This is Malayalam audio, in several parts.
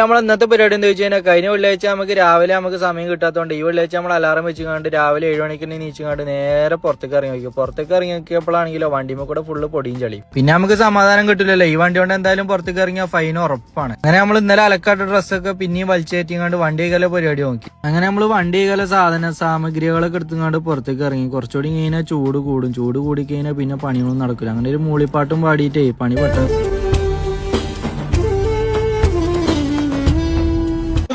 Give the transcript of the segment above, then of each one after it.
നമ്മൾ ഇന്നത്തെ പരിപാടി എന്താ വെച്ച് കഴിഞ്ഞാൽ കഴിഞ്ഞ വെള്ളിയാഴ്ച നമുക്ക് രാവിലെ നമുക്ക് സമയം കിട്ടാത്തതുകൊണ്ട് ഈ വെള്ളിയാഴ്ച നമ്മൾ അലാറം വെച്ചുകൊണ്ട് രാവിലെ 7 മണിക്ക് നീച്ചുകൊണ്ട് നേരെ പുറത്തേക്ക് ഇറങ്ങി നോക്കി. പുറത്തേക്ക് ഇറങ്ങി നോക്കിയപ്പോഴാണെങ്കിലോ വണ്ടിമേ കൂടെ ഫുള്ള് പൊടിയും ചളി. പിന്നെ നമുക്ക് സമാധാനം കിട്ടില്ലല്ലോ, ഈ വണ്ടി കൊണ്ട് എന്തായാലും പുറത്തേക്ക് ഇറങ്ങിയ ഫൈൻ ഉറപ്പാണ്. അങ്ങനെ നമ്മൾ ഇന്നലെ അലക്കാട്ട ഡ്രസ്സൊക്കെ പിന്നെയും വലിച്ചേറ്റിങ്ങാണ്ട് വണ്ടി കൈകാല പരിപാടി നോക്കി. അങ്ങനെ നമ്മൾ വണ്ടി കൈകാല സാമഗ്രികളൊക്കെ എടുത്തുകൊണ്ട് പുറത്തേക്ക് ഇറങ്ങി. കുറച്ചുകൂടി കഴിഞ്ഞാൽ ചൂട് കൂടും, ചൂട് കൂടി കഴിഞ്ഞാൽ പിന്നെ പണിയൊന്നും നടക്കില്ല. അങ്ങനെ ഒരു മൂളിപ്പാട്ടും പാടിയിട്ടേ പണി പെട്ടെന്ന്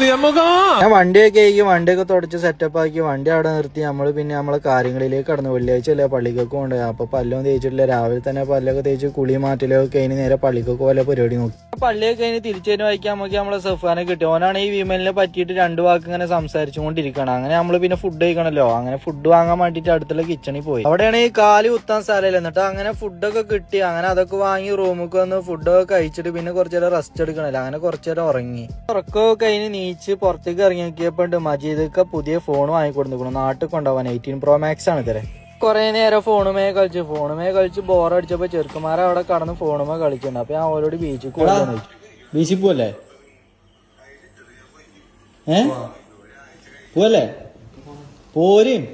ഞാൻ വണ്ടിയൊക്കെ തുടച്ച് സെറ്റപ്പ് ആക്കി വണ്ടി അവിടെ നിർത്തി. നമ്മള് പിന്നെ നമ്മളെ കാര്യങ്ങളിലേക്ക് കടന്നു. വെള്ളിയാഴ്ച അല്ലേ, പള്ളിക്കൊക്കെ ഉണ്ട്. അപ്പൊ പല്ലൊന്നും തേച്ചിട്ടില്ല. രാവിലെ തന്നെ പല്ലൊക്കെ തേച്ച് കുളി മാറ്റലൊക്കെ കഴിഞ്ഞ് നേരെ പള്ളിക്കൊക്കെ പോലെ പരിപാടി നോക്കി. പള്ളിയൊക്കെ കഴിഞ്ഞ് തിരിച്ചു വായിക്കാൻ നമുക്ക് നമ്മളെ സഫാനെ കിട്ടി. ഓനാണ് ഈ വിമലിനെ പറ്റിയിട്ട് 2 വാക്ക് ഇങ്ങനെ സംസാരിച്ചുകൊണ്ടിരിക്കണം. അങ്ങനെ നമ്മള് പിന്നെ ഫുഡ് കഴിക്കണല്ലോ. അങ്ങനെ ഫുഡ് വാങ്ങാൻ വേണ്ടിട്ട് അടുത്തുള്ള കിച്ചണിൽ പോയി. അവിടെയാണ് ഈ കാല് കുത്താൻ സ്ഥലമില്ല. എന്നിട്ട് അങ്ങനെ ഫുഡൊക്കെ കിട്ടി. അങ്ങനെ അതൊക്കെ വാങ്ങി റൂമൊക്കെ വന്ന് ഫുഡൊക്കെ കഴിച്ചിട്ട് പിന്നെ കുറച്ചേരം റെസ്റ്റ് എടുക്കണല്ലോ. അങ്ങനെ കുറച്ചേരം ഉറങ്ങി. ഉറക്കമൊക്കെ കഴിഞ്ഞ് നീച്ച് പുറത്തേക്ക് ഇറങ്ങി നോക്കിയപ്പോണ്ട് മജീദൊക്കെ പുതിയ ഫോൺ വാങ്ങിക്കൊടുത്തിരിക്കണം. നാട്ടിൽ കൊണ്ടുപോകാൻ 18 Pro Max ആണ് ഇതരെ. കുറെ നേരം ഫോണുമേ കളിച്ച് ബോറടിച്ചപ്പോ ചെറുക്കന്മാരെ അവിടെ കടന്ന് ഫോണുമേ കളിച്ചിട്ടുണ്ട്. അപ്പൊ ഞാൻ അവരോട് ബീച്ചിൽ പോകാൻ. ബീച്ചിൽ പോവല്ലേ? പോവല്ലേ? പോരും.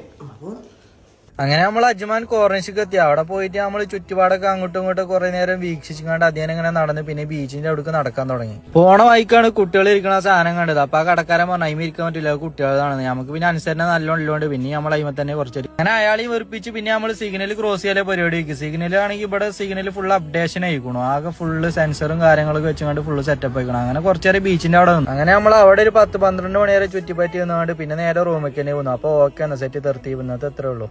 അങ്ങനെ നമ്മൾ അജ്മാൻ കോർണിഷിക്ക് എത്തി. അവിടെ പോയിട്ട് നമ്മൾ ചുറ്റുപാടൊക്കെ അങ്ങോട്ടും ഇങ്ങോട്ടും കുറെ നേരം വീക്ഷിച്ചുകൊണ്ട് അധികം ഇങ്ങനെ നടന്ന് പിന്നെ ബീച്ചിന്റെ അവിടേക്ക് നടക്കാൻ തുടങ്ങി. പോണ വഴിക്കാണ് കുട്ടികൾ ഇരിക്കുന്ന സാധനം കണ്ടത്. അപ്പൊ ആ കടക്കാരൻ പറഞ്ഞു അതിമ ഇരിക്കാൻ പറ്റില്ല, കുട്ടികളാണ്. നമുക്ക് പിന്നെ അനുസരണ നല്ലോണ്ട് പിന്നെ നമ്മൾ അതിമ തന്നെ കുറച്ച് അങ്ങനെ അയാളെയും വെറുപ്പിച്ച് പിന്നെ നമ്മൾ സിഗ്നൽ ക്രോസ് ചെയ്യാൻ പരിപാടി വെക്കും. സിഗ്നൽ ആണെങ്കിൽ ഇവിടെ സിഗ്നൽ ഫുൾ അപ്ഡേഷൻ ആയിക്കണു. ആകെ ഫുള്ള് സെൻസറും കാര്യങ്ങളൊക്കെ വെച്ചുകൊണ്ട് ഫുള്ള് സെറ്റപ്പ് ആയിക്കണം. അങ്ങനെ കുറച്ചേരം ബീച്ചിന്റെ അവിടെ നിന്നു. അങ്ങനെ നമ്മൾ അവിടെ ഒരു 10-12 മണി വരെ ചുറ്റിപ്പറ്റി വന്നുകൊണ്ട് പിന്നെ നേരെ റൂമിലേക്ക് തന്നെ പോകുന്നു. അപ്പൊ ഓക്കെ സെറ്റ് 30 ഇന്നത്തെ എത്രേ ഉള്ളൂ.